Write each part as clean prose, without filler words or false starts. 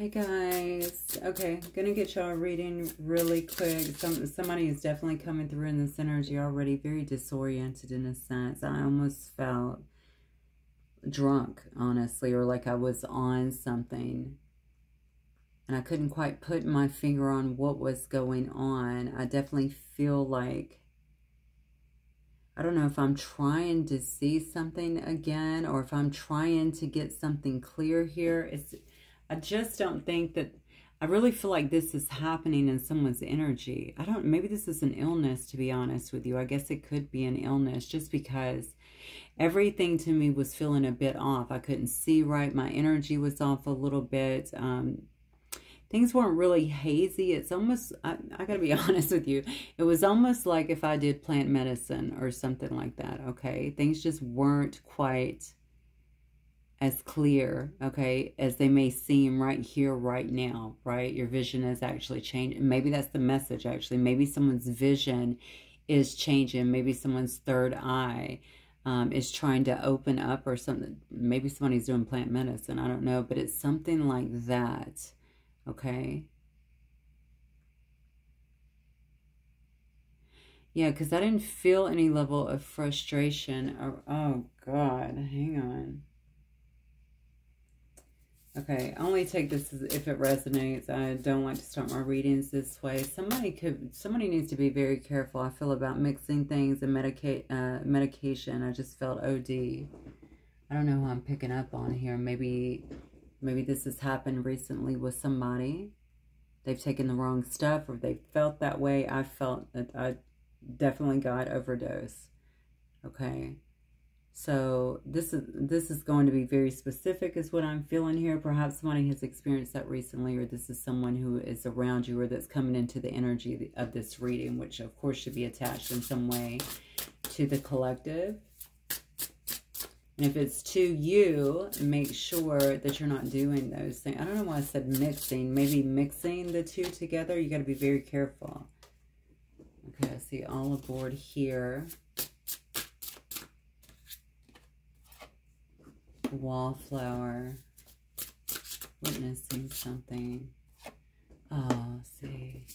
Hey guys, okay, gonna get y'all reading really quick. Somebody is definitely coming through in this energy already, very disoriented in a sense. I almost felt drunk, honestly, or like I was on something and I couldn't quite put my finger on what was going on. I definitely feel like, I don't know if I'm trying to see something again or if I'm trying to get something clear here. I just don't think that, I really feel like this is happening in someone's energy. Maybe this is an illness, to be honest with you. I guess it could be an illness just because everything to me was feeling a bit off. I couldn't see right. My energy was off a little bit. Things weren't really hazy. It's almost, I gotta be honest with you, it was almost like if I did plant medicine or something like that, okay? Things just weren't quite as clear, okay, as they may seem right here, right now, right? Your vision is actually changing. Maybe that's the message, actually. Maybe someone's vision is changing. Maybe someone's third eye is trying to open up or something. Maybe somebody's doing plant medicine. I don't know, but it's something like that, okay? Yeah, because I didn't feel any level of frustration. Oh, God, hang on. Okay, I only take this if it resonates. I don't like to start my readings this way. Somebody needs to be very careful, I feel, about mixing things and medication. I just felt OD. I don't know who I'm picking up on here. Maybe this has happened recently with somebody. They've taken the wrong stuff or they felt that way. I felt that I definitely got overdose. Okay. So this is going to be very specific is what I'm feeling here. Perhaps somebody has experienced that recently, or this is someone who is around you or that's coming into the energy of this reading, which of course should be attached in some way to the collective. And if it's to you, make sure that you're not doing those things. I don't know why I said mixing. Maybe mixing the two together. You got to be very careful. Okay, I see all aboard here. Wallflower, witnessing something. Oh, see,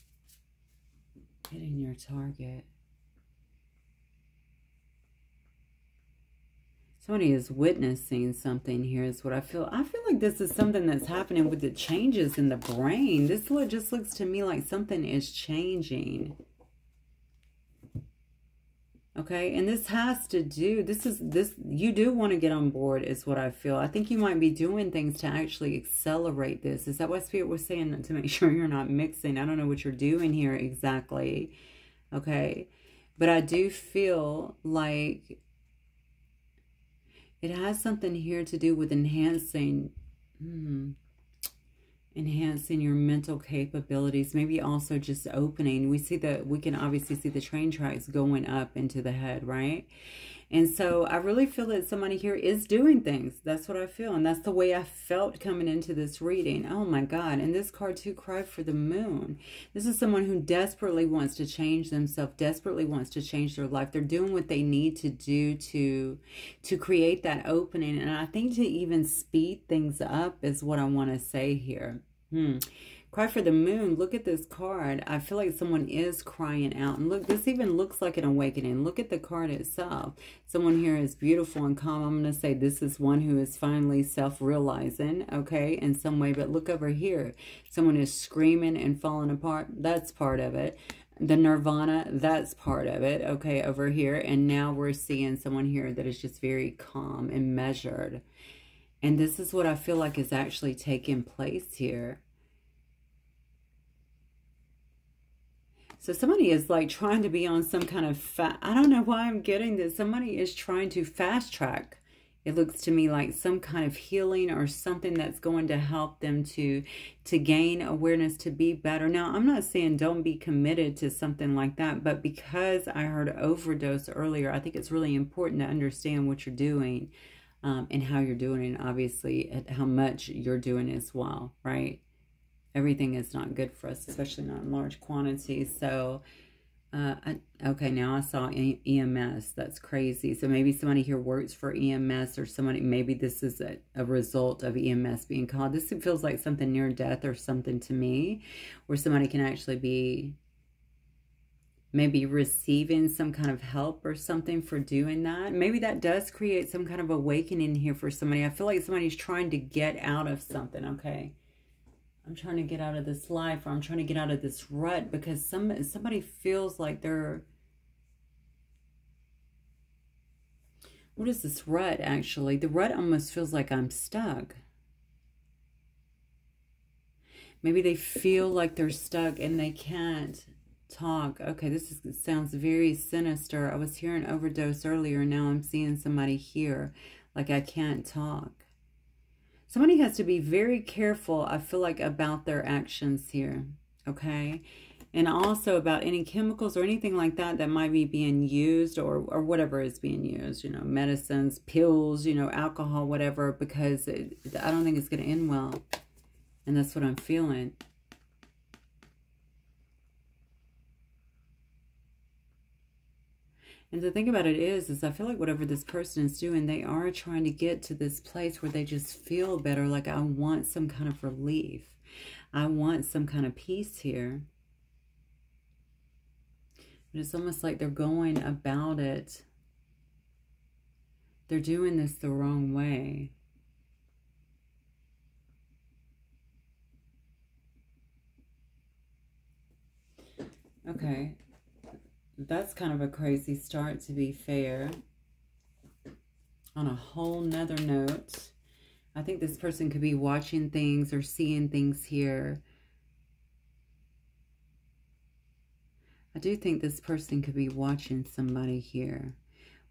hitting your target. Somebody is witnessing something here is what I feel. I feel like this is something that's happening with the changes in the brain. This just looks to me like something is changing. Okay, and this has to do, you do want to get on board is what I feel. I think you might be doing things to actually accelerate this. Is that what Spirit was saying, to make sure you're not mixing? I don't know what you're doing here exactly. Okay, but I do feel like it has something here to do with enhancing, enhancing your mental capabilities, maybe also just opening. We can obviously see the train tracks going up into the head, right? And so I really feel that somebody here is doing things. That's what I feel. And that's the way I felt coming into this reading. Oh my God. And this card too, Cry for the Moon. This is someone who desperately wants to change themselves, desperately wants to change their life. They're doing what they need to do to create that opening. And I think to even speed things up is what I want to say here. Cry for the Moon. Look at this card. I feel like someone is crying out. And look, this even looks like an awakening. Look at the card itself. Someone here is beautiful and calm. I'm going to say this is one who is finally self-realizing, okay, in some way. But look over here. Someone is screaming and falling apart. That's part of it. The nirvana, that's part of it, okay, over here. And now we're seeing someone here that is just very calm and measured. And this is what I feel like is actually taking place here. So somebody is like trying to be on some kind of, I don't know why I'm getting this. Somebody is trying to fast track. It looks to me like some kind of healing or something that's going to help them to gain awareness, to be better. Now, I'm not saying don't be committed to something like that, but because I heard overdose earlier, I think it's really important to understand what you're doing and how you're doing it, obviously, and how much you're doing as well, right? Everything is not good for us, especially not in large quantities. So Okay, now I saw EMS. That's crazy. So maybe somebody here works for EMS, or somebody, maybe this is a result of EMS being called. This feels like something near death or something to me, where somebody can actually be maybe receiving some kind of help or something for doing that. Maybe that does create some kind of awakening here for somebody. I feel like somebody's trying to get out of something, okay? I'm trying to get out of this life, or I'm trying to get out of this rut, because somebody feels like they're... What is this rut, actually? The rut almost feels like I'm stuck. Maybe they feel like they're stuck and they can't talk. Okay, sounds very sinister. I was hearing overdose earlier. Now I'm seeing somebody here like I can't talk. Somebody has to be very careful, I feel like, about their actions here, okay? And also about any chemicals or anything like that that might be being used, or whatever is being used, you know, medicines, pills, you know, alcohol, whatever, because I don't think it's going to end well. And that's what I'm feeling. And the thing about it is I feel like whatever this person is doing, they are trying to get to this place where they just feel better. Like, I want some kind of relief. I want some kind of peace here. But it's almost like they're going about it. They're doing this the wrong way. Okay. That's kind of a crazy start, to be fair. On a whole nother note, I think this person could be watching things or seeing things here. I do think this person could be watching somebody here.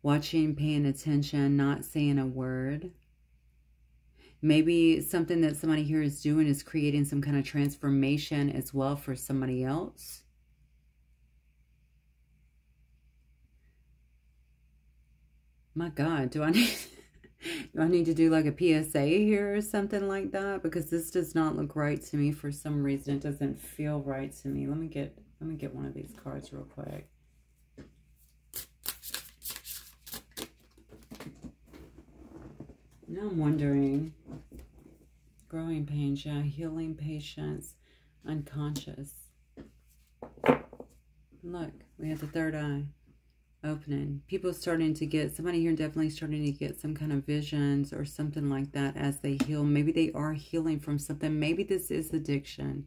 Watching, paying attention, not saying a word. Maybe something that somebody here is doing is creating some kind of transformation as well for somebody else. My God, do I need to do like a PSA here or something like that? Because this does not look right to me for some reason. It doesn't feel right to me. Let me get one of these cards real quick. Now I'm wondering, growing pains, yeah, healing patience, unconscious. Look, we have the third eye opening. People starting to get, somebody here definitely starting to get some kind of visions or something like that as they heal. Maybe they are healing from something. Maybe this is addiction.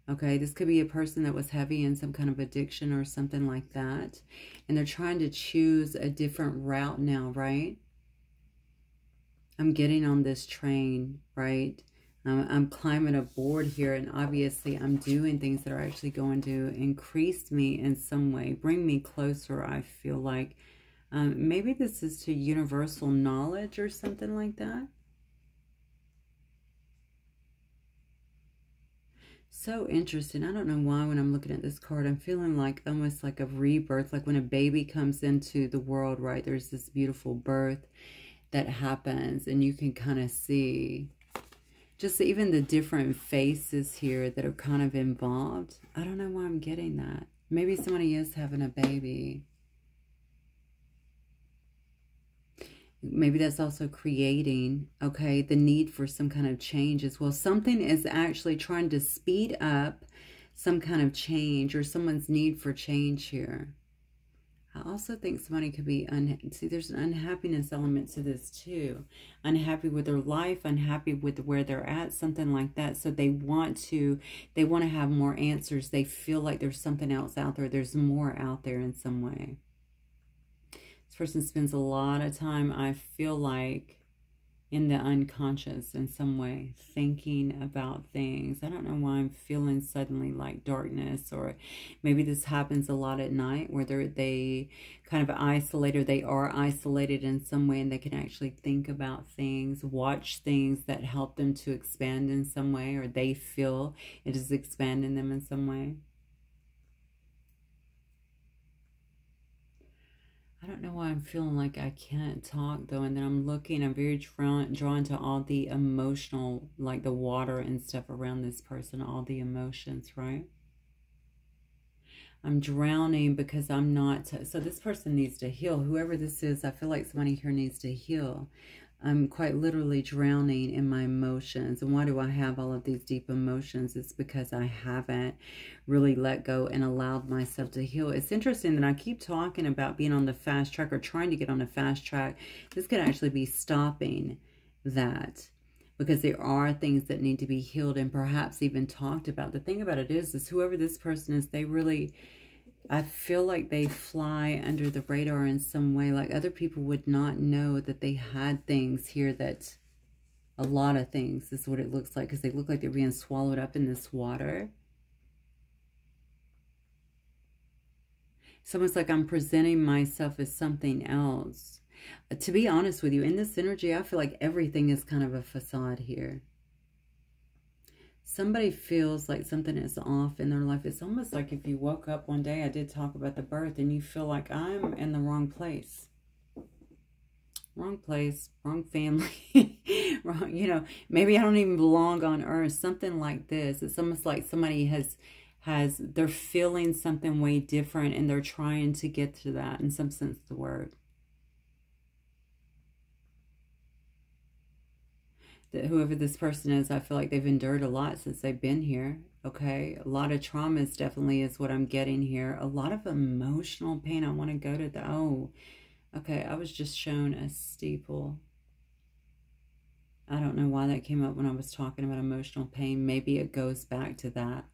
Okay, this could be a person that was heavy in some kind of addiction or something like that. And they're trying to choose a different route now, right? I'm getting on this train, right? I'm climbing aboard here, and obviously I'm doing things that are actually going to increase me in some way, bring me closer, I feel like. Maybe this is to universal knowledge or something like that. So interesting. I don't know why when I'm looking at this card, I'm feeling like almost like a rebirth, like when a baby comes into the world, right? There's this beautiful birth that happens, and you can kind of see just even the different faces here that are kind of involved. I don't know why I'm getting that. Maybe somebody is having a baby. Maybe that's also creating, okay, the need for some kind of change as well. Something is actually trying to speed up some kind of change, or someone's need for change here. I also think somebody could be, see, there's an unhappiness element to this too. Unhappy with their life, unhappy with where they're at, something like that. So they want to have more answers. They feel like there's something else out there. There's more out there in some way. This person spends a lot of time, I feel like, in the unconscious in some way, thinking about things. I don't know why I'm feeling suddenly like darkness, or maybe this happens a lot at night where they kind of isolate, or they are isolated in some way, and they can actually think about things, watch things that help them to expand in some way, or they feel it is expanding them in some way. I don't know why I'm feeling like I can't talk though. And then I'm looking, I'm very drawn to all the emotional, like the water and stuff around this person, all the emotions, right? I'm drowning because I'm not. So this person needs to heal. Whoever this is, I feel like somebody here needs to heal. I'm quite literally drowning in my emotions. And why do I have all of these deep emotions? It's because I haven't really let go and allowed myself to heal. It's interesting that I keep talking about being on the fast track or trying to get on the fast track. This could actually be stopping that, because there are things that need to be healed and perhaps even talked about. The thing about it is whoever this person is, they really, I feel like they fly under the radar in some way. Like other people would not know that they had things here, that a lot of things is what it looks like, because they look like they're being swallowed up in this water. It's almost like I'm presenting myself as something else. To be honest with you, in this energy, I feel like everything is kind of a facade here. Somebody feels like something is off in their life. It's almost like if you woke up one day, I did talk about the birth, and you feel like I'm in the wrong place. Wrong place, wrong family, wrong, you know, maybe I don't even belong on earth, something like this. It's almost like somebody they're feeling something way different, and they're trying to get to that in some sense of the word. That whoever this person is, I feel like they've endured a lot since they've been here. Okay, a lot of traumas definitely is what I'm getting here. A lot of emotional pain. I want to go to the, oh, okay, I was just shown a steeple. I don't know why that came up when I was talking about emotional pain. Maybe it goes back to that.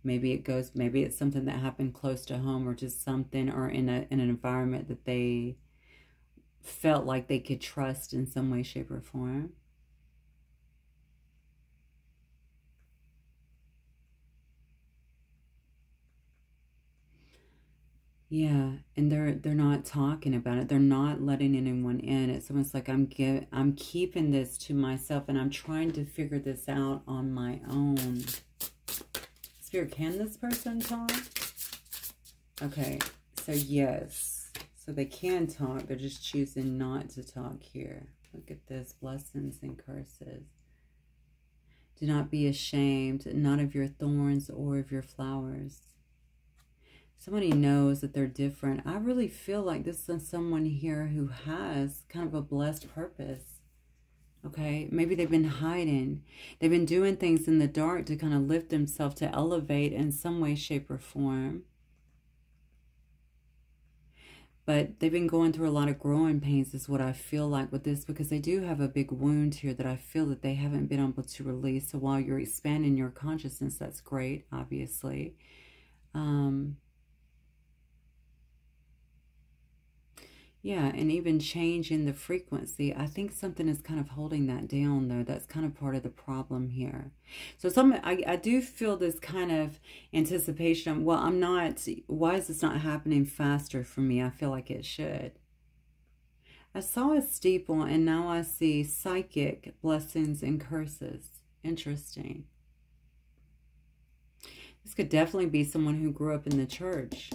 Maybe it's something that happened close to home, or just something, or in an environment that they felt like they could trust in some way, shape, or form. Yeah, and they're not talking about it. They're not letting anyone in. It's almost like I'm keeping this to myself, and I'm trying to figure this out on my own. Spirit, can this person talk? Okay, so yes. So they can talk. They're just choosing not to talk here. Look at this. Blessings and curses. Do not be ashamed, not of your thorns or of your flowers. Somebody knows that they're different. I really feel like this is someone here who has kind of a blessed purpose. Okay, maybe they've been hiding. They've been doing things in the dark to kind of lift themselves, to elevate in some way, shape, or form. But they've been going through a lot of growing pains is what I feel like with this, because they do have a big wound here that I feel that they haven't been able to release. So while you're expanding your consciousness, that's great, obviously. Yeah, and even changing the frequency. I think something is kind of holding that down, though. That's kind of part of the problem here. So I do feel this kind of anticipation. Well, I'm not, why is this not happening faster for me? I feel like it should. I saw a steeple, and now I see psychic blessings and curses. Interesting. This could definitely be someone who grew up in the church.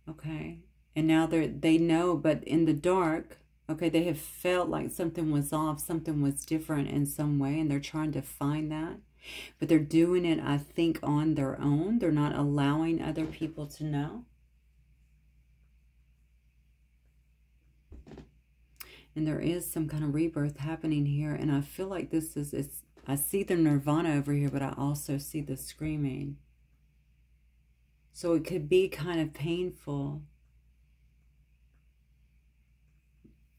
Okay. And now they know, but in the dark, okay, they have felt like something was off, something was different in some way, and they're trying to find that. But they're doing it, I think, on their own. They're not allowing other people to know. And there is some kind of rebirth happening here. And I feel like this is, I see the nirvana over here, but I also see the screaming. So it could be kind of painful.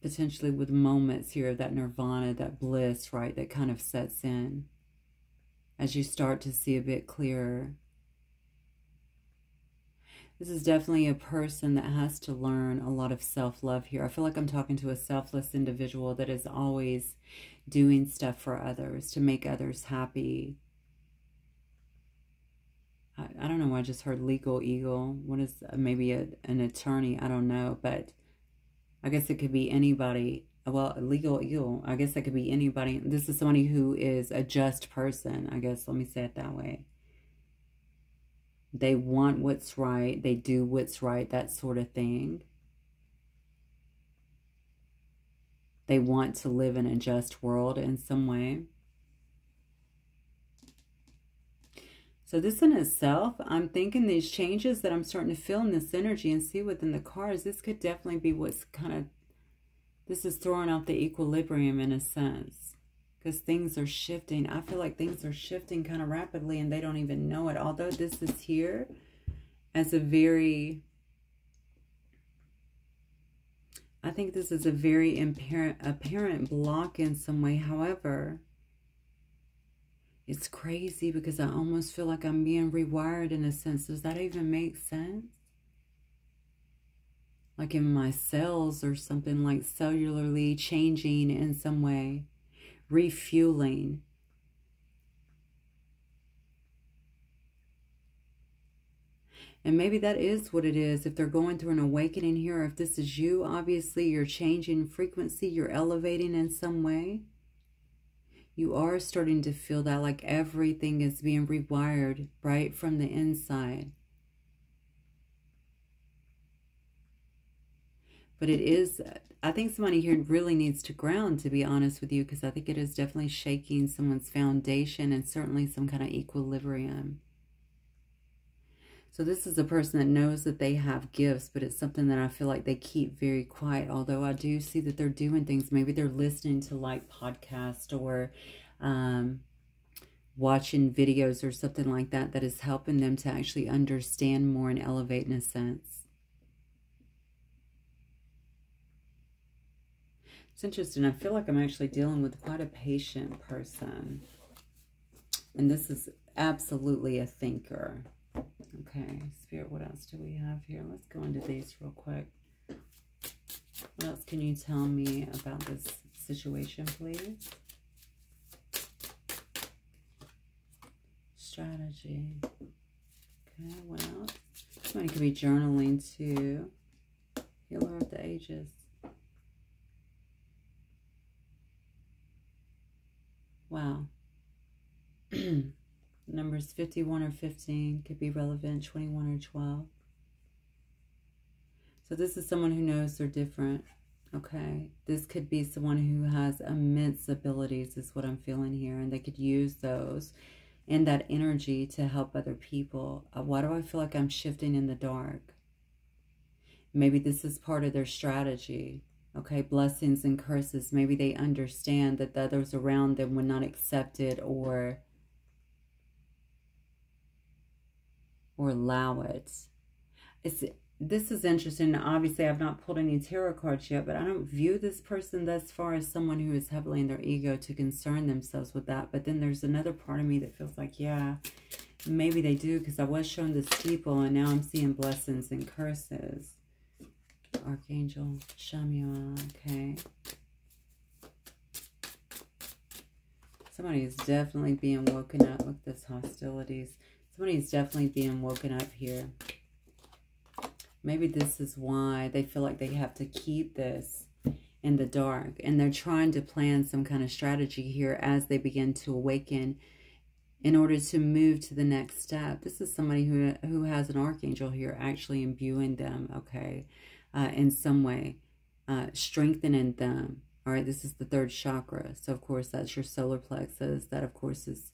Potentially with moments here of that nirvana, that bliss, right, that kind of sets in as you start to see a bit clearer. This is definitely a person that has to learn a lot of self-love here. I feel like I'm talking to a selfless individual that is always doing stuff for others to make others happy. I don't know why I just heard legal eagle. What is maybe an attorney? I don't know, but I guess it could be anybody. Well, legal eagle, I guess that could be anybody. This is somebody who is a just person, I guess. Let me say it that way. They want what's right. They do what's right, that sort of thing. They want to live in a just world in some way. So this in itself, I'm thinking these changes that I'm starting to feel in this energy and see within the cards, this could definitely be what's kind of, this is throwing off the equilibrium in a sense. Because things are shifting. I feel like things are shifting kind of rapidly and they don't even know it. Although this is here as a very, I think this is a very apparent block in some way. However, it's crazy because I almost feel like I'm being rewired in a sense. Does that even make sense? Like in my cells or something, like cellularly changing in some way. Refueling. And maybe that is what it is. If they're going through an awakening here, or if this is you, obviously you're changing frequency, you're elevating in some way. You are starting to feel that like everything is being rewired right from the inside. But it is, I think somebody here really needs to ground, to be honest with you, because I think it is definitely shaking someone's foundation and certainly some kind of equilibrium. So this is a person that knows that they have gifts, but it's something that I feel like they keep very quiet. Although I do see that they're doing things. Maybe they're listening to like podcasts or watching videos or something like that that is helping them to actually understand more and elevate in a sense. It's interesting. I feel like I'm actually dealing with quite a patient person. And this is absolutely a thinker. Okay, Spirit, what else do we have here? Let's go into these real quick. What else can you tell me about this situation, please? Strategy. Okay, what else? Somebody could be journaling too. Healer of the Ages. Wow. Numbers 51 or 15 could be relevant, 21 or 12. So this is someone who knows they're different, okay? This could be someone who has immense abilities is what I'm feeling here, and they could use those and that energy to help other people. Why do I feel like I'm shifting in the dark? Maybe this is part of their strategy. Okay, blessings and curses. Maybe they understand that the others around them would not accept it or allow it. This is interesting. Obviously, I've not pulled any tarot cards yet, but I don't view this person thus far as someone who is heavily in their ego to concern themselves with that. But then there's another part of me that feels like, yeah, maybe they do, because I was shown the steeple and now I'm seeing blessings and curses. Archangel Shamuel, okay. Somebody is definitely being woken up with this hostilities. Somebody is definitely being woken up here. Maybe this is why they feel like they have to keep this in the dark. And they're trying to plan some kind of strategy here as they begin to awaken in order to move to the next step. This is somebody who has an archangel here actually imbuing them, okay, in some way, strengthening them. All right, this is the third chakra. So, of course, that's your solar plexus. That, of course, is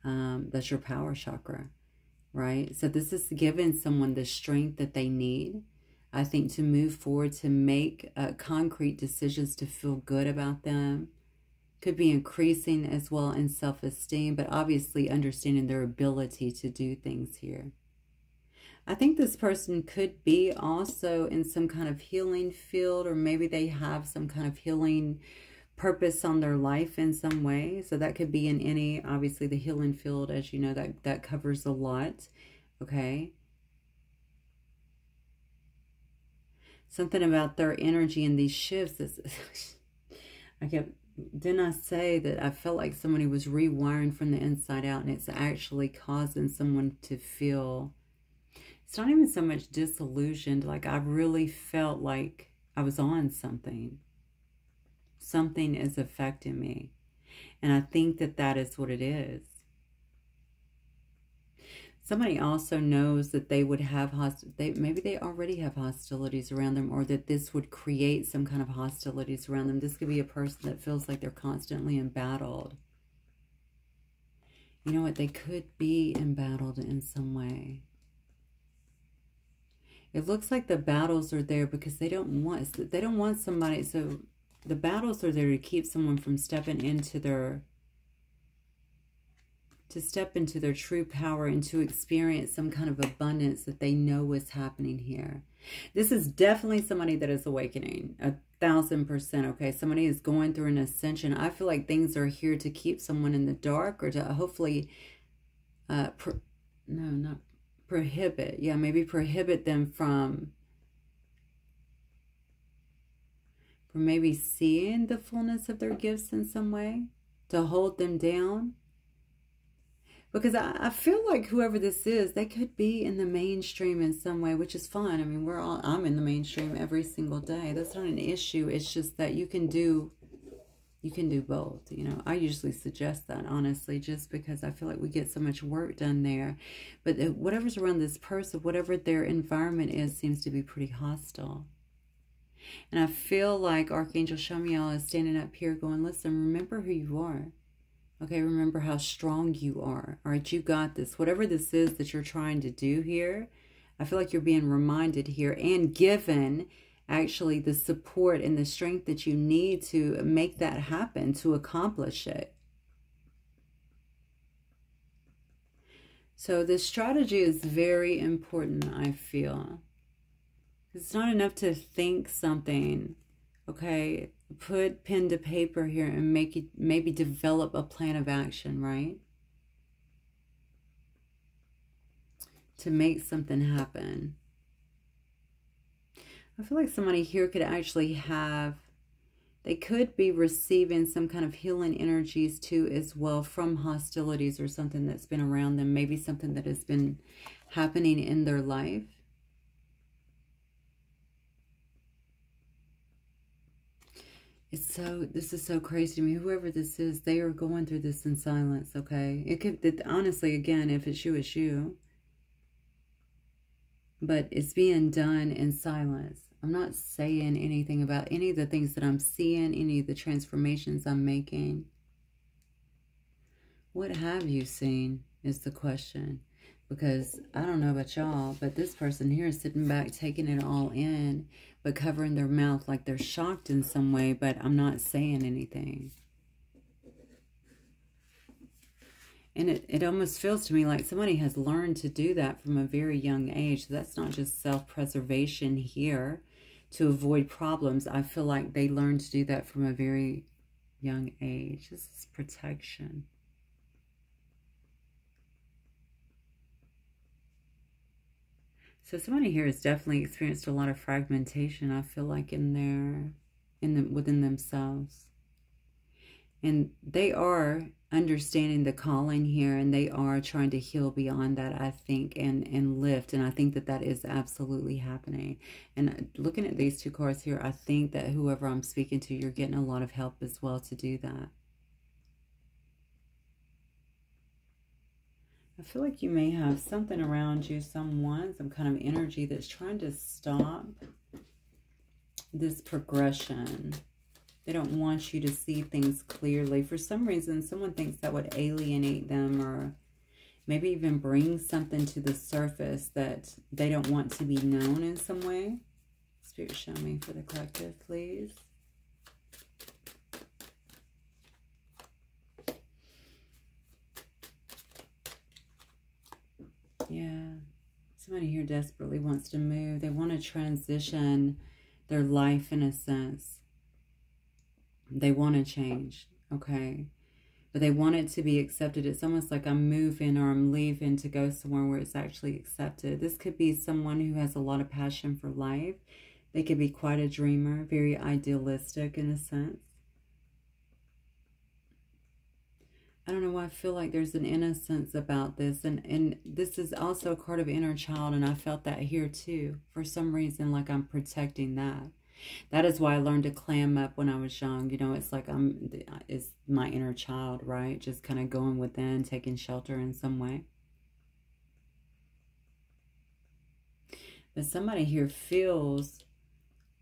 that's your power chakra, right? So this is giving someone the strength that they need, I think, to move forward, to make concrete decisions, to feel good about them. Could be increasing as well in self-esteem, but obviously understanding their ability to do things here. I think this person could be also in some kind of healing field, or maybe they have some kind of healing purpose on their life in some way. So that could be in any, obviously the healing field, as you know, that covers a lot, okay? Something about their energy in these shifts is, didn't I say that I felt like somebody was rewiring from the inside out, and it's actually causing someone to feel, it's not even so much disillusioned, like I really felt like I was on something. Something is affecting me. And I think that that is what it is. Somebody also knows that they would have, maybe they already have hostilities around them, or that this would create some kind of hostilities around them. This could be a person that feels like they're constantly embattled. You know what? They could be embattled in some way. It looks like the battles are there because they don't want somebody. So the battles are there to keep someone from stepping into their true power and to experience some kind of abundance that they know is happening here. This is definitely somebody that is awakening, 1000%, okay? Somebody is going through an ascension. I feel like things are here to keep someone in the dark or to hopefully, prohibit. Yeah, maybe prohibit them from maybe seeing the fullness of their gifts in some way, to hold them down. Because I feel like whoever this is, they could be in the mainstream in some way, which is fine. I mean, I'm in the mainstream every single day. That's not an issue. It's just that you can do both. You know, I usually suggest that, honestly, just because I feel like we get so much work done there. But whatever's around this person, whatever their environment is, seems to be pretty hostile. And I feel like Archangel Shamiel is standing up here going, listen, remember who you are. Okay, remember how strong you are. All right, you got this. Whatever this is that you're trying to do here, I feel like you're being reminded here and given actually the support and the strength that you need to make that happen, to accomplish it. So this strategy is very important, I feel. It's not enough to think something, okay? Put pen to paper here and maybe develop a plan of action, right? To make something happen. I feel like somebody here could actually they could be receiving some kind of healing energies too as well from hostilities or something that's been around them. Maybe something that has been happening in their life. This is so crazy to me. Whoever this is, they are going through this in silence, okay? It could, honestly, again, if it's you, it's you. But it's being done in silence. I'm not saying anything about any of the things that I'm seeing, any of the transformations I'm making. What have you seen is the question. Because I don't know about y'all, but this person here is sitting back, taking it all in, but covering their mouth like they're shocked in some way, but I'm not saying anything. And it almost feels to me like somebody has learned to do that from a very young age. So that's not just self-preservation here to avoid problems. I feel like they learned to do that from a very young age. This is protection. So somebody here has definitely experienced a lot of fragmentation, I feel like, within themselves. And they are understanding the calling here, and they are trying to heal beyond that, I think, and lift. And I think that that is absolutely happening. And looking at these two cards here, I think that whoever I'm speaking to, you're getting a lot of help as well to do that. I feel like you may have something around you, some kind of energy that's trying to stop this progression. They don't want you to see things clearly. For some reason, someone thinks that would alienate them or maybe even bring something to the surface that they don't want to be known in some way. Spirit, show me for the collective, please. Yeah, somebody here desperately wants to move. They want to transition their life in a sense. They want to change, okay? But they want it to be accepted. It's almost like I'm moving or I'm leaving to go somewhere where it's actually accepted. This could be someone who has a lot of passion for life. They could be quite a dreamer, very idealistic in a sense. I don't know why I feel like there's an innocence about this. And this is also a card of inner child. And I felt that here too. For some reason, like I'm protecting that. That is why I learned to clam up when I was young. You know, it's like it's my inner child, right? Just kind of going within, taking shelter in some way. But somebody here feels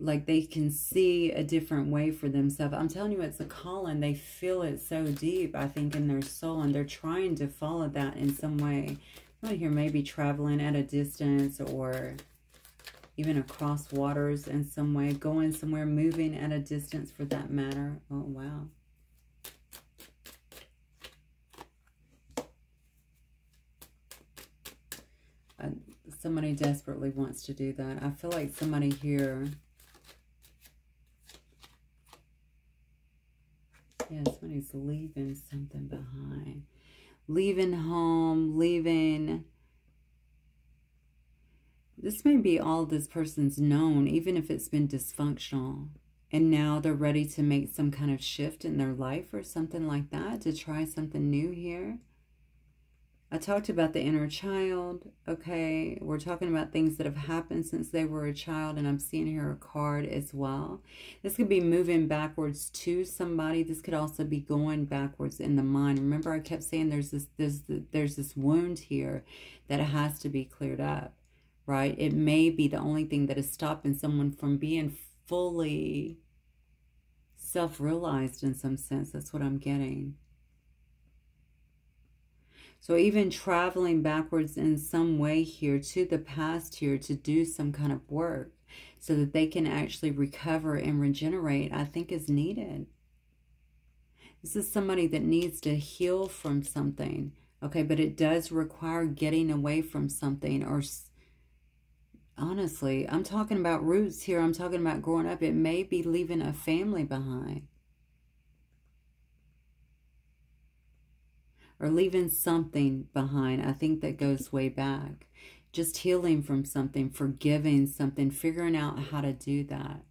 like they can see a different way for themselves. I'm telling you, it's a calling. They feel it so deep, I think, in their soul, and they're trying to follow that in some way. I hear maybe traveling at a distance, or even across waters in some way, going somewhere, moving at a distance for that matter. Oh, wow. Somebody desperately wants to do that. I feel like somebody here, yeah, somebody's leaving something behind. Leaving home, leaving. This may be all this person's known, even if it's been dysfunctional. And now they're ready to make some kind of shift in their life or something like that, to try something new here. I talked about the inner child, okay? We're talking about things that have happened since they were a child, and I'm seeing here a card as well. This could be moving backwards to somebody. This could also be going backwards in the mind. Remember, I kept saying there's this wound here that has to be cleared up, right? It may be the only thing that is stopping someone from being fully self-realized in some sense. That's what I'm getting. So even traveling backwards in some way here to the past here to do some kind of work so that they can actually recover and regenerate, I think is needed. This is somebody that needs to heal from something, okay? But it does require getting away from something, or honestly, I'm talking about roots here. I'm talking about growing up. It may be leaving a family behind. Or leaving something behind. I think that goes way back. Just healing from something, forgiving something, figuring out how to do that.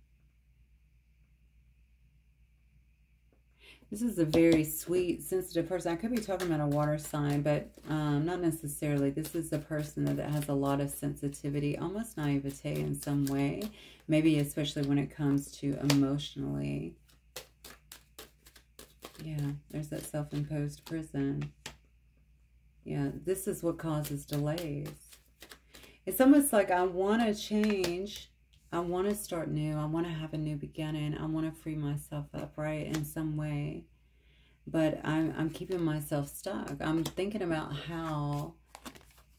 This is a very sweet, sensitive person. I could be talking about a water sign, but not necessarily. This is a person that has a lot of sensitivity, almost naivete in some way. Maybe especially when it comes to emotionally. Yeah, there's that self-imposed prison. Yeah, this is what causes delays. It's almost like I want to change. I want to start new. I want to have a new beginning. I want to free myself up, right, in some way. But I'm keeping myself stuck. I'm thinking about how,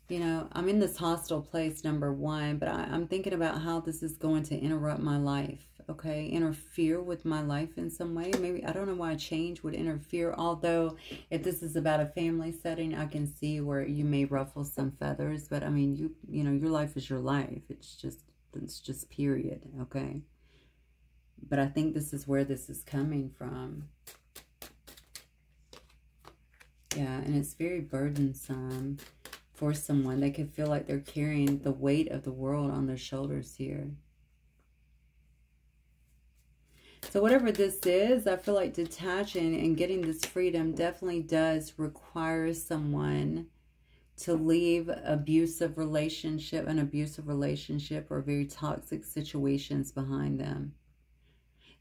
you know, I'm in this hostile place, number one, but I'm thinking about how this is going to interrupt my life, okay? Interfere with my life in some way. Maybe, I don't know why change would interfere, although if this is about a family setting, I can see where you may ruffle some feathers, but I mean, you know, your life is your life. It's just period, okay? But I think this is where this is coming from. Yeah, and it's very burdensome for someone. They could feel like they're carrying the weight of the world on their shoulders here. So whatever this is, I feel like detaching and getting this freedom definitely does require someone to leave an abusive relationship or very toxic situations behind them.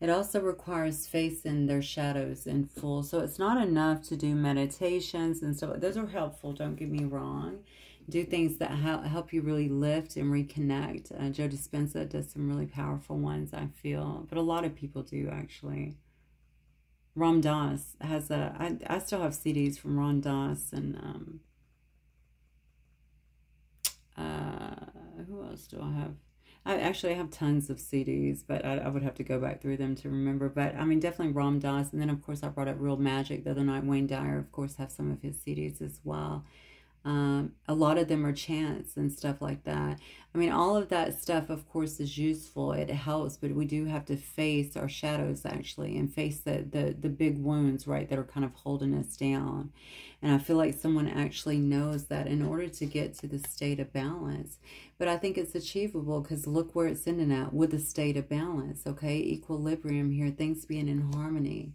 It also requires facing their shadows in full. So it's not enough to do meditations and stuff. Those are helpful, don't get me wrong. Do things that help you really lift and reconnect. Joe Dispenza does some really powerful ones, I feel. But a lot of people do, actually. Ram Dass has I still have CDs from Ram Dass. And who else do I have? I have tons of CDs, but I would have to go back through them to remember. But, I mean, definitely Ram Dass. And then, of course, I brought up Real Magic the other night. Wayne Dyer, of course, have some of his CDs as well. A lot of them are chants and stuff like that. I mean, all of that stuff, of course, is useful. It helps, but we do have to face our shadows, actually, and face the big wounds, right, that are kind of holding us down. And I feel like someone actually knows that in order to get to the state of balance. But I think it's achievable because look where it's ending at, with a state of balance, okay? Equilibrium here, things being in harmony.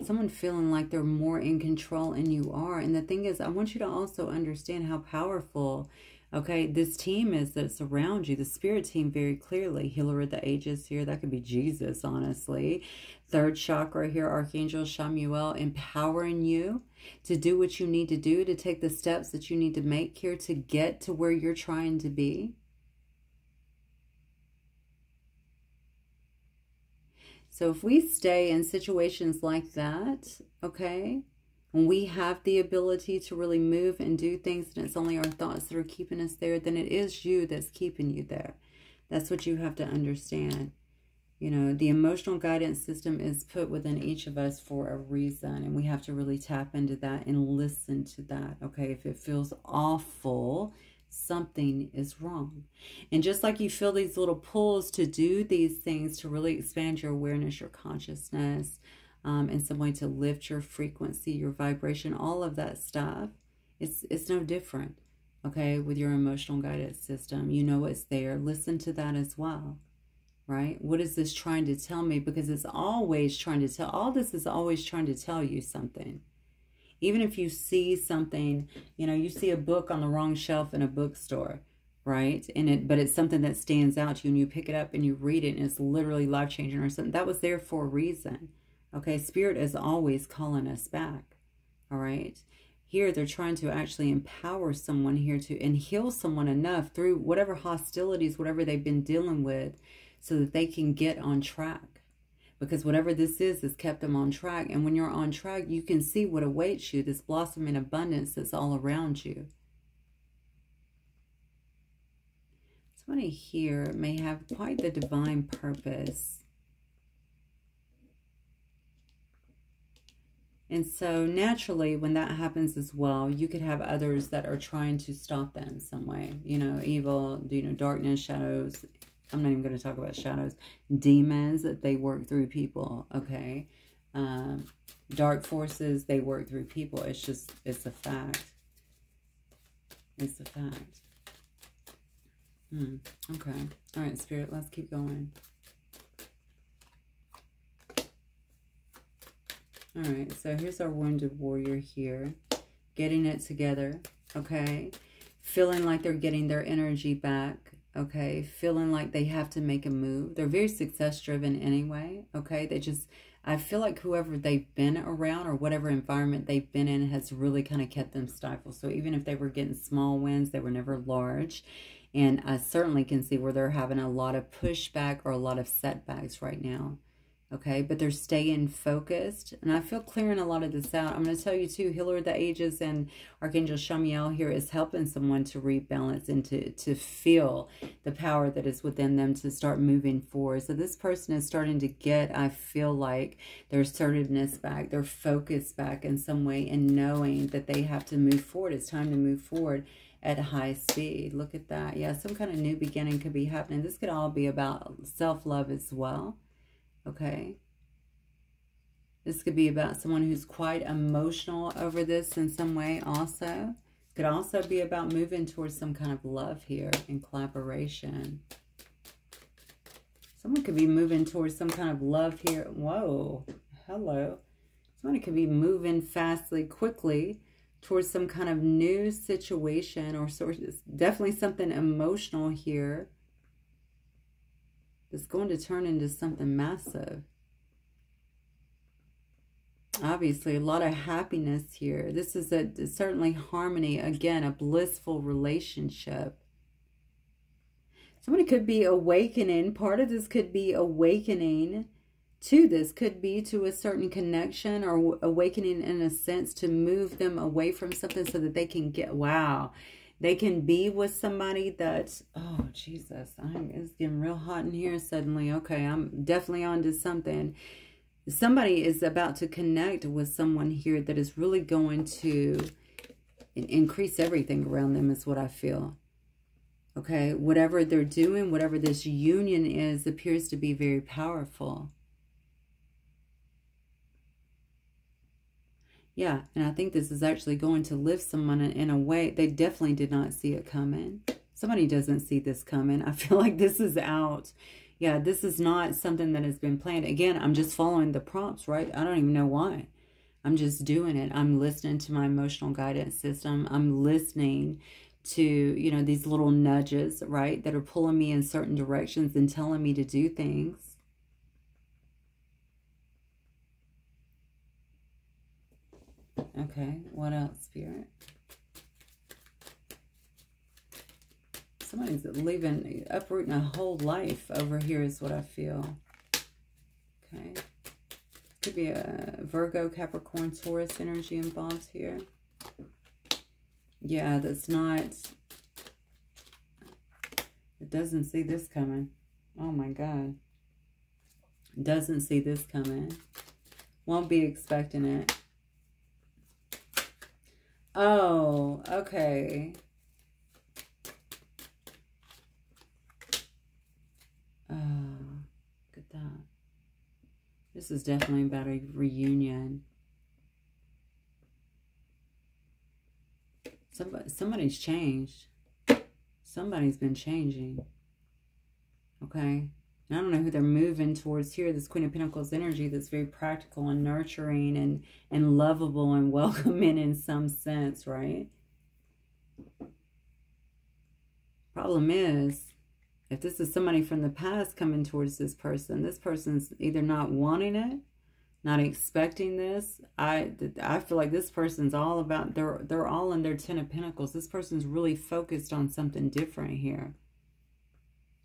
Someone feeling like they're more in control than you are. And the thing is, I want you to also understand how powerful, okay, this team is that's around you. The spirit team, very clearly. Healer of the ages here. That could be Jesus, honestly. Third chakra here, Archangel Chamuel, empowering you to do what you need to do, to take the steps that you need to make here to get to where you're trying to be. So if we stay in situations like that, okay, when we have the ability to really move and do things, and it's only our thoughts that are keeping us there, then it is you that's keeping you there. That's what you have to understand. You know, the emotional guidance system is put within each of us for a reason, and we have to really tap into that and listen to that, okay? If it feels awful, something is wrong. And just like you feel these little pulls to do these things to really expand your awareness, your consciousness, in some way to lift your frequency, your vibration, all of that stuff, it's no different, okay, with your emotional guidance system. You know it's there. Listen to that as well. Right? What is this trying to tell me? Because it's always trying to tell, all this is always trying to tell you something. Even if you see something, you know, you see a book on the wrong shelf in a bookstore, right? But it's something that stands out to you, and you pick it up and you read it, and it's literally life-changing or something. That was there for a reason. Okay, Spirit is always calling us back. All right? Here, they're trying to actually empower someone here and heal someone enough through whatever hostilities, whatever they've been dealing with, so that they can get on track. Because whatever this is has kept them on track. And when you're on track, you can see what awaits you, this blossoming abundance that's all around you. Somebody here may have quite the divine purpose. And so naturally, when that happens as well, you could have others that are trying to stop that in some way. You know, evil, you know, darkness, shadows. I'm not even going to talk about shadows. Demons, that they work through people, okay? Dark forces, they work through people. It's just, it's a fact. It's a fact. Okay. All right, Spirit, let's keep going. All right, so here's our wounded warrior here. Getting it together, okay? Feeling like they're getting their energy back. Okay, feeling like they have to make a move. They're very success-driven anyway, okay? I feel like whoever they've been around or whatever environment they've been in has really kind of kept them stifled. So even if they were getting small wins, they were never large. And I certainly can see where they're having a lot of pushback or a lot of setbacks right now. Okay, but they're staying focused. And I feel clearing a lot of this out. I'm going to tell you too, Healer of the Ages and Archangel Shamiel here is helping someone to rebalance and to feel the power that is within them to start moving forward. So this person is starting to get, I feel like, their assertiveness back, their focus back in some way, and knowing that they have to move forward. It's time to move forward at high speed. Look at that. Yeah, some kind of new beginning could be happening. This could all be about self-love as well. Okay, this could be about someone who's quite emotional over this in some way also. Could also be about moving towards some kind of love here and collaboration. Someone could be moving towards some kind of love here. Whoa, hello. Someone could be moving fastly, quickly towards some kind of new situation or definitely something emotional here. It's going to turn into something massive. Obviously, a lot of happiness here. This is certainly harmony. Again, a blissful relationship. Somebody could be awakening. Part of this could be awakening to this. Could be to a certain connection or awakening in a sense to move them away from something so that they can get, wow, they can be with somebody that's, oh, Jesus, it's getting real hot in here suddenly. Okay, I'm definitely onto something. Somebody is about to connect with someone here that is really going to increase everything around them is what I feel. Okay, whatever they're doing, whatever this union is, appears to be very powerful. Yeah, and I think this is actually going to lift someone in a way they definitely did not see it coming. Somebody doesn't see this coming. I feel like this is out. Yeah, this is not something that has been planned. Again, I'm just following the prompts, right? I don't even know why. I'm just doing it. I'm listening to my emotional guidance system. I'm listening to, you know, these little nudges, right, that are pulling me in certain directions and telling me to do things. Okay, what else, Spirit? Somebody's uprooting a whole life over here is what I feel. Okay. could be a Virgo, Capricorn, Taurus energy involved here. Yeah, that's not... It doesn't see this coming. Oh my God. Doesn't see this coming. Won't be expecting it. Oh, okay. Oh, look at that. This is definitely about a reunion. Somebody's changed. Somebody's been changing. Okay. And I don't know who they're moving towards here. This Queen of Pentacles energy that's very practical and nurturing and lovable and welcoming in some sense, right? Problem is, if this is somebody from the past coming towards this person's either not wanting it, not expecting this. I feel like this person's all about, they're all in their Ten of Pentacles. This person's really focused on something different here.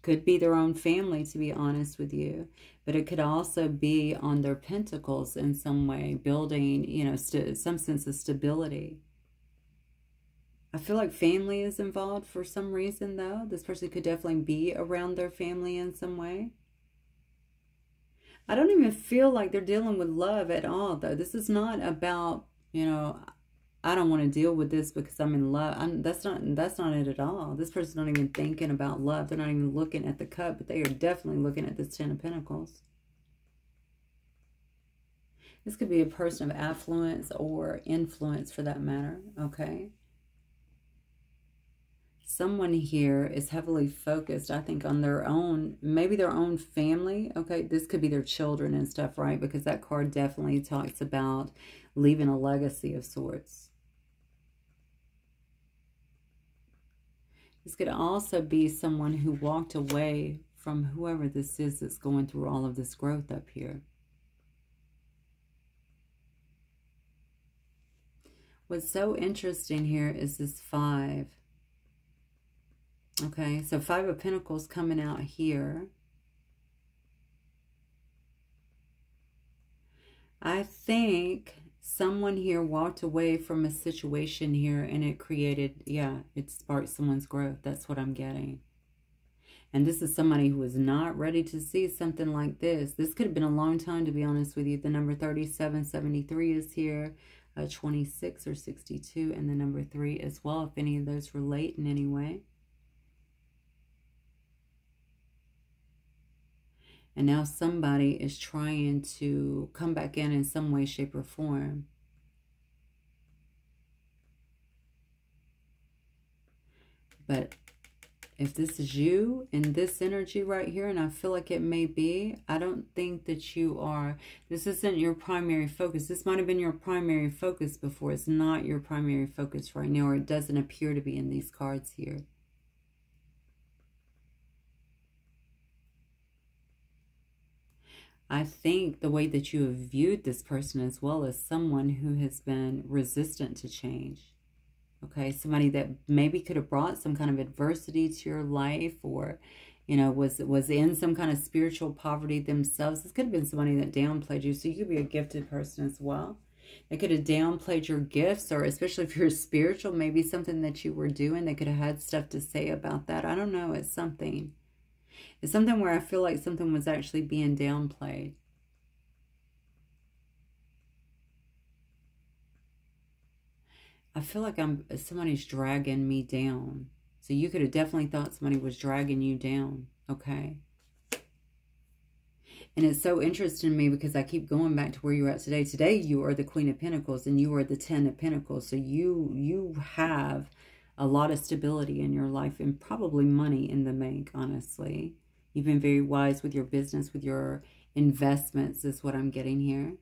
Could be their own family, to be honest with you. But it could also be on their pentacles in some way, building, you know, some sense of stability. I feel like family is involved for some reason, though. This person could definitely be around their family in some way. I don't even feel like they're dealing with love at all, though. This is not about, you know, I don't want to deal with this because I'm in love. That's not it at all. This person's not even thinking about love. They're not even looking at the cup, but they are definitely looking at this Ten of Pentacles. This could be a person of affluence or influence for that matter, okay? Someone here is heavily focused, I think, on their own, maybe their own family. Okay, this could be their children and stuff, right? Because that card definitely talks about leaving a legacy of sorts. This could also be someone who walked away from whoever this is that's going through all of this growth up here. What's so interesting here is this 5. Okay, so 5 of Pentacles coming out here. I think someone here walked away from a situation here and it created, yeah, it sparked someone's growth. That's what I'm getting. And this is somebody who was not ready to see something like this. This could have been a long time, to be honest with you. The number 3773 is here, 26 or 62, and the number 3 as well, if any of those relate in any way. And now somebody is trying to come back in some way, shape, or form. But if this is you in this energy right here, and I feel like it may be, I don't think that you are, this isn't your primary focus. This might have been your primary focus before. It's not your primary focus right now, or it doesn't appear to be in these cards here. I think the way that you have viewed this person as well as someone who has been resistant to change. Okay, somebody that maybe could have brought some kind of adversity to your life, or, you know, was in some kind of spiritual poverty themselves. This could have been somebody that downplayed you. So you could be a gifted person as well. They could have downplayed your gifts, or especially if you're spiritual, maybe something that you were doing. They could have had stuff to say about that. I don't know. It's something. It's something where I feel like something was actually being downplayed. I feel like somebody's dragging me down. So you could have definitely thought somebody was dragging you down, okay? And it's so interesting to me because I keep going back to where you're at today. Today you are the Queen of Pentacles and you are the 10 of Pentacles. So you have a lot of stability in your life and probably money in the bank, honestly. You've been very wise with your business, with your investments, is what I'm getting here.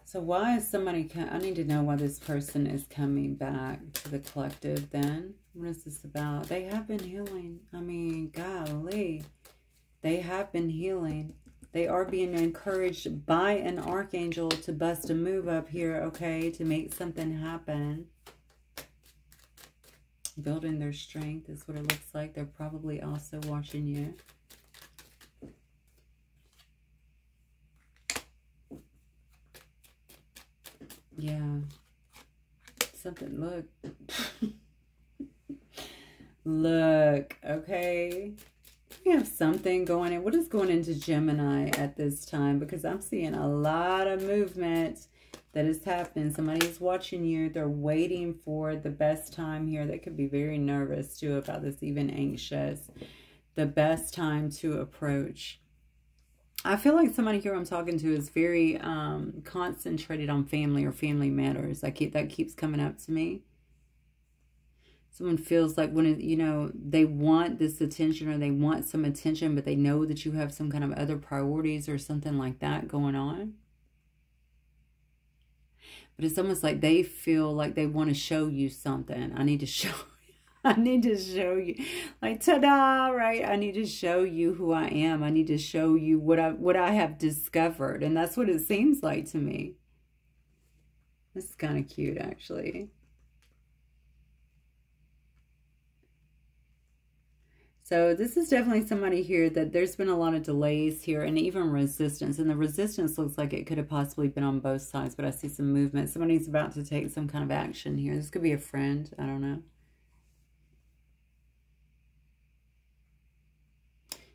So why is somebody, I need to know why this person is coming back to the collective then. What is this about? They have been healing. I mean, golly. They have been healing. They are being encouraged by an archangel to bust a move up here, okay, to make something happen. Building their strength is what it looks like. They're probably also watching you. Yeah. Something, look. Look, okay. We have something going in. What is going into Gemini at this time? Because I'm seeing a lot of movement that is happening. Somebody is watching you. They're waiting for the best time here. They could be very nervous too about this, even anxious. The best time to approach. I feel like somebody here I'm talking to is very concentrated on family or family matters. That keeps coming up to me. Someone feels like when, you know, they want this attention or they want some attention, but they know that you have some kind of other priorities or something like that going on. But it's almost like they feel like they want to show you something. I need to show you. Like, ta-da, right? I need to show you who I am. I need to show you what I have discovered. And that's what it seems like to me. This is kind of cute, actually. So this is definitely somebody here that there's been a lot of delays here and even resistance. And the resistance looks like it could have possibly been on both sides, but I see some movement. Somebody's about to take some kind of action here. This could be a friend. I don't know.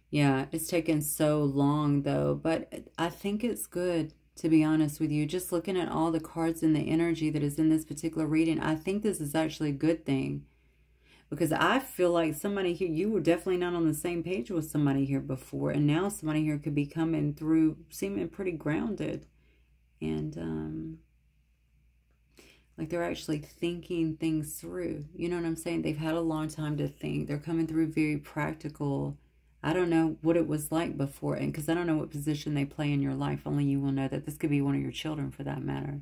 Yeah, it's taken so long though, but I think it's good, to be honest with you. Just looking at all the cards and the energy that is in this particular reading, I think this is actually a good thing. Because I feel like somebody here, you were definitely not on the same page with somebody here before. And now somebody here could be coming through, seeming pretty grounded. And like they're actually thinking things through. You know what I'm saying? They've had a long time to think. They're coming through very practical. I don't know what it was like before. And because I don't know what position they play in your life. Only you will know that. This could be one of your children for that matter.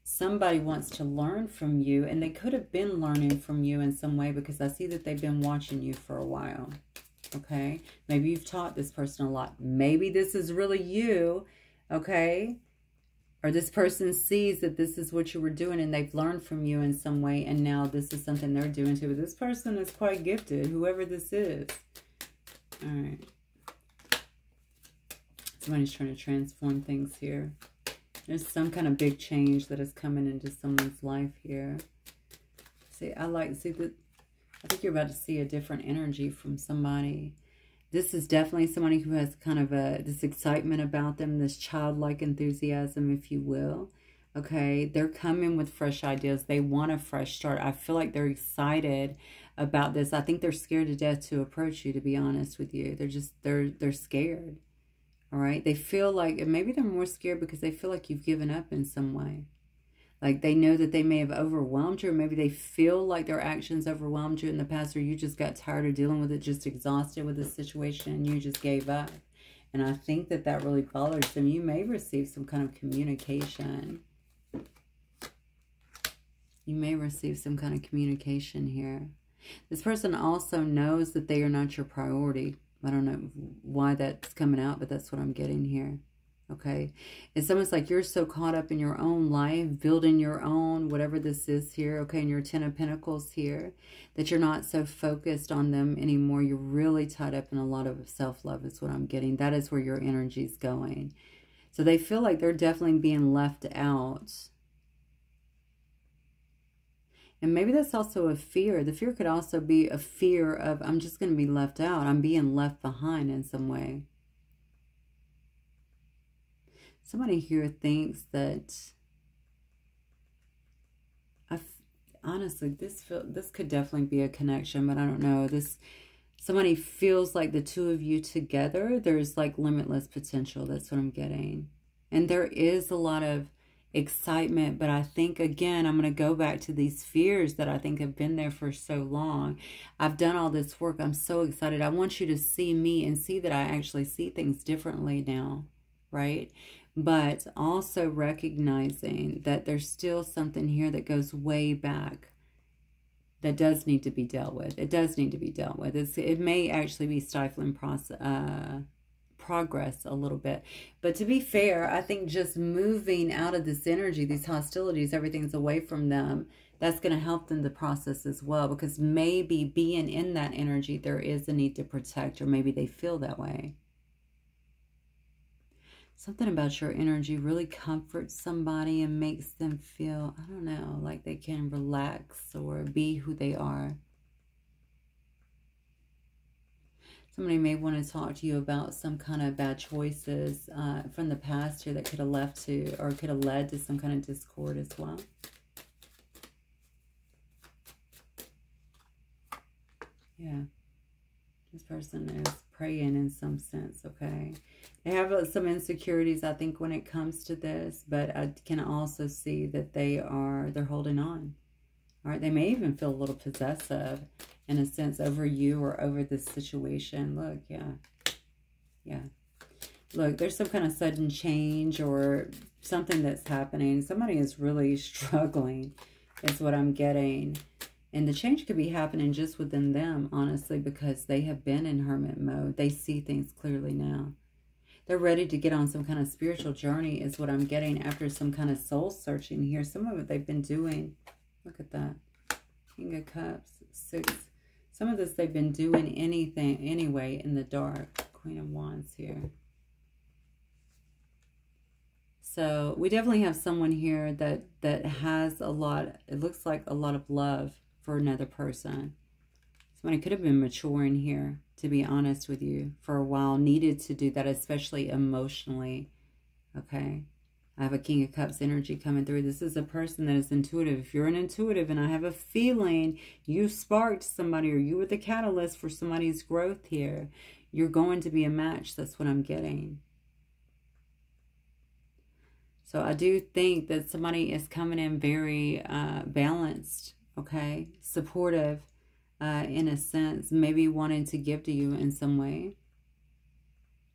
Somebody wants to learn from you, and they could have been learning from you in some way because I see that they've been watching you for a while, okay? Maybe you've taught this person a lot. Maybe this is really you, okay? Or this person sees that this is what you were doing and they've learned from you in some way, and now this is something they're doing too. But this person is quite gifted, whoever this is. All right. Somebody's trying to transform things here. There's some kind of big change that is coming into someone's life here. See, I think you're about to see a different energy from somebody. This is definitely somebody who has kind of this excitement about them, this childlike enthusiasm, if you will. Okay, they're coming with fresh ideas. They want a fresh start. I feel like they're excited about this. I think they're scared to death to approach you, to be honest with you. They're scared. All right, they feel like, and maybe they're more scared because they feel like you've given up in some way. Like they know that they may have overwhelmed you, or maybe they feel like their actions overwhelmed you in the past, or you just got tired of dealing with it, just exhausted with the situation, and you just gave up. And I think that that really bothers them. You may receive some kind of communication. You may receive some kind of communication here. This person also knows that they are not your priority. I don't know why that's coming out, but that's what I'm getting here. Okay. It's almost like you're so caught up in your own life, building your own, whatever this is here. Okay. And your 10 of Pentacles here, that you're not so focused on them anymore. You're really tied up in a lot of self-love is what I'm getting. That is where your energy is going. So they feel like they're definitely being left out. And maybe that's also a fear. The fear could also be a fear of, I'm just going to be left out. I'm being left behind in some way. Somebody here thinks that, honestly, this could definitely be a connection, but I don't know. Somebody feels like the two of you together, there's like limitless potential. That's what I'm getting. And there is a lot of excitement, but I think, again, I'm going to go back to these fears that I think have been there for so long. I've done all this work. I'm so excited. I want you to see me and see that I actually see things differently now, right? But also recognizing that there's still something here that goes way back that does need to be dealt with. It does need to be dealt with. It may actually be stifling progress a little bit. But to be fair, I think just moving out of this energy, these hostilities, everything's away from them, that's going to help them to process as well, because maybe being in that energy, there is a need to protect, or maybe they feel that way. Something about your energy really comforts somebody and makes them feel, I don't know, like they can relax or be who they are. Somebody may want to talk to you about some kind of bad choices from the past here that could have left to, or could have led to some kind of discord as well. Yeah. This person is praying in some sense, okay? They have some insecurities, I think, when it comes to this, but I can also see that they're holding on. All right, they may even feel a little possessive in a sense over you or over this situation. Look, yeah. Look, there's some kind of sudden change or something that's happening. Somebody is really struggling, is what I'm getting. And the change could be happening just within them, honestly, because they have been in hermit mode. They see things clearly now. They're ready to get on some kind of spiritual journey, is what I'm getting, after some kind of soul searching here. Some of it they've been doing. Look at that. King of Cups, 6. Some of this they've been doing anyway in the dark. Queen of Wands here. So we definitely have someone here that has a lot, it looks like a lot of love for another person. Somebody could have been maturing here, to be honest with you, for a while. Needed to do that, especially emotionally. Okay. I have a King of Cups energy coming through. This is a person that is intuitive. If you're an intuitive, and I have a feeling you sparked somebody, or you were the catalyst for somebody's growth here, you're going to be a match. That's what I'm getting. So I do think that somebody is coming in very balanced, okay, supportive in a sense, maybe wanting to give to you in some way,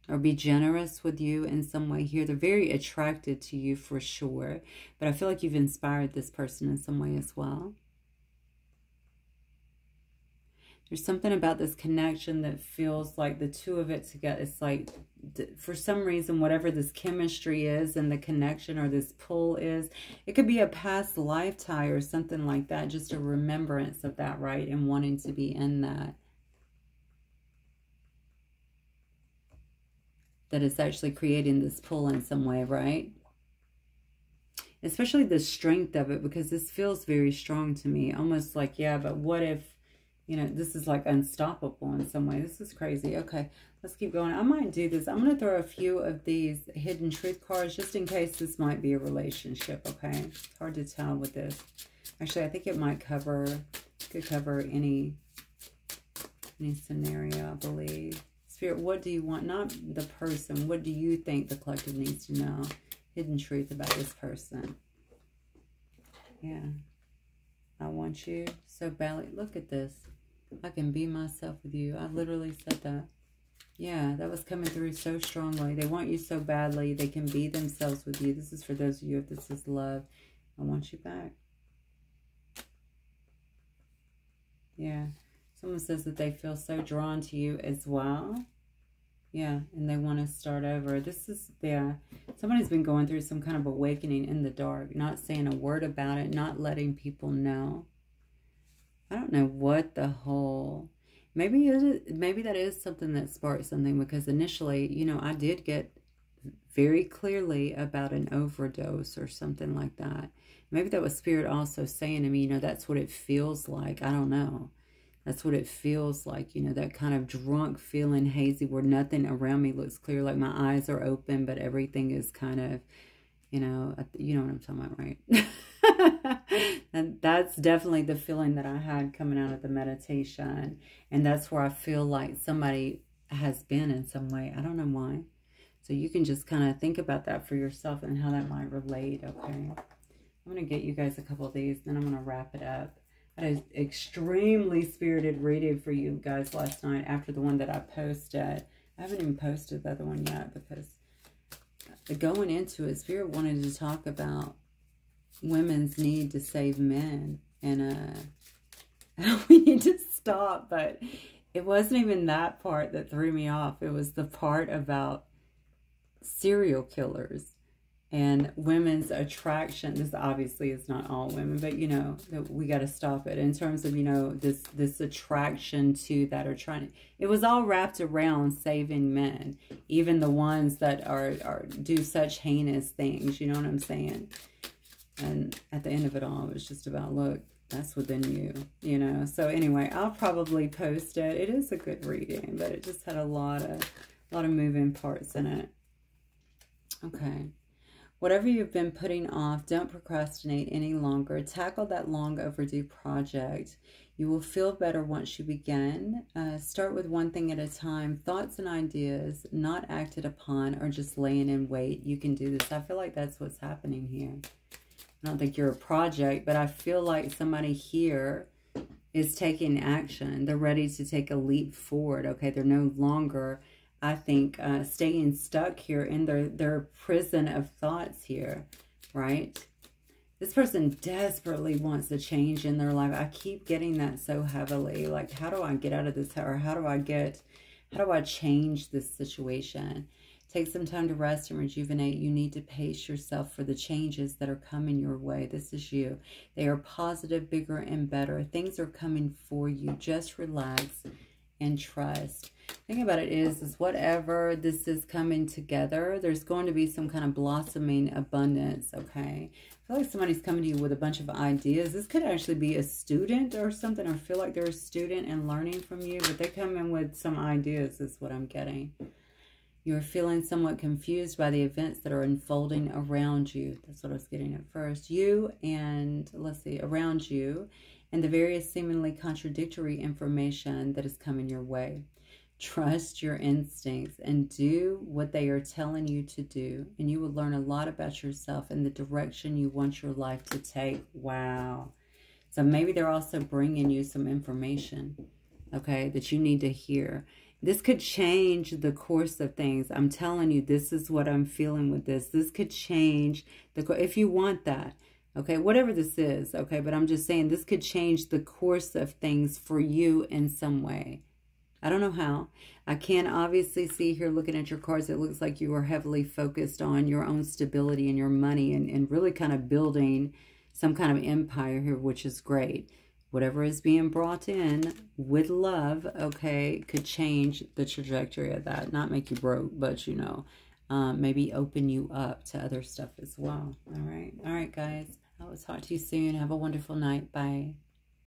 or be generous with you in some way here. They're very attracted to you for sure, but I feel like you've inspired this person in some way as well. There's something about this connection that feels like the two of it together. It's like, for some reason, whatever this chemistry is and the connection or this pull is, it could be a past life tie or something like that. Just a remembrance of that, right? And wanting to be in that. That is actually creating this pull in some way, right? Especially the strength of it, because this feels very strong to me. Almost like, yeah, but what if, you know, this is like unstoppable in some way. This is crazy. Okay, let's keep going. I might do this. I'm going to throw a few of these hidden truth cards just in case this might be a relationship, okay? It's hard to tell with this. Actually, I think it might could cover any scenario, I believe. Spirit, what do you want? Not the person. What do you think the collective needs to know? Hidden truth about this person. Yeah. I want you so badly. Look at this. I can be myself with you. I literally said that. Yeah, that was coming through so strongly. They want you so badly. They can be themselves with you. This is for those of you if this is love. I want you back. Yeah. Someone says that they feel so drawn to you as well. Yeah, and they want to start over. This is, yeah, somebody's been going through some kind of awakening in the dark. Not saying a word about it. Not letting people know. I don't know what the whole... Maybe that is something that sparked something, because initially, you know, I did get very clearly about an overdose or something like that. Maybe that was Spirit also saying to me, you know, that's what it feels like. I don't know. That's what it feels like, you know, that kind of drunk feeling, hazy, where nothing around me looks clear. Like my eyes are open, but everything is kind of, you know what I'm talking about, right? And that's definitely the feeling that I had coming out of the meditation. And that's where I feel like somebody has been in some way. I don't know why. So you can just kind of think about that for yourself and how that might relate, okay? I'm going to get you guys a couple of these, then I'm going to wrap it up. I had an extremely spirited reading for you guys last night after the one that I posted. I haven't even posted the other one yet, because going into it, Spirit wanted to talk about women's need to save men, and we need to stop, but it wasn't even that part that threw me off. It was the part about serial killers And women's attraction, this obviously is not all women, but you know, we got to stop it in terms of, you know, this attraction to that are trying, it was all wrapped around saving men, even the ones that do such heinous things, you know what I'm saying? And at the end of it all, it was just about, look, that's within you, you know? So anyway, I'll probably post it. It is a good reading, but it just had a lot of moving parts in it. Okay. Whatever you've been putting off, don't procrastinate any longer. Tackle that long overdue project. You will feel better once you begin. Start with one thing at a time. Thoughts and ideas not acted upon or just laying in wait. You can do this. I feel like that's what's happening here. I don't think you're a project, but I feel like somebody here is taking action. They're ready to take a leap forward. Okay, they're no longer, I think, staying stuck here in their prison of thoughts here, right? This person desperately wants a change in their life. I keep getting that so heavily. Like, how do I get out of this? Or how do I change this situation? Take some time to rest and rejuvenate. You need to pace yourself for the changes that are coming your way. This is you. They are positive, bigger, and better. Things are coming for you. Just relax and trust. The thing about it is whatever this is coming together, there's going to be some kind of blossoming abundance, okay? I feel like somebody's coming to you with a bunch of ideas. This could actually be a student or something, or feel like they're a student and learning from you, but they come in with some ideas is what I'm getting. You're feeling somewhat confused by the events that are unfolding around you. That's what I was getting at first. You and, let's see, around you, and the various seemingly contradictory information that is coming your way. Trust your instincts and do what they are telling you to do, and you will learn a lot about yourself and the direction you want your life to take. Wow. So maybe they're also bringing you some information, okay, that you need to hear. This could change the course of things. I'm telling you, this is what I'm feeling with this. This could change if you want that. Okay, whatever this is, okay, but I'm just saying this could change the course of things for you in some way. I don't know how. I can obviously see here looking at your cards, it looks like you are heavily focused on your own stability and your money and really kind of building some kind of empire here, which is great. Whatever is being brought in with love, okay, could change the trajectory of that. Not make you broke, but, you know, maybe open you up to other stuff as well. All right, guys. I will talk to you soon. Have a wonderful night. Bye.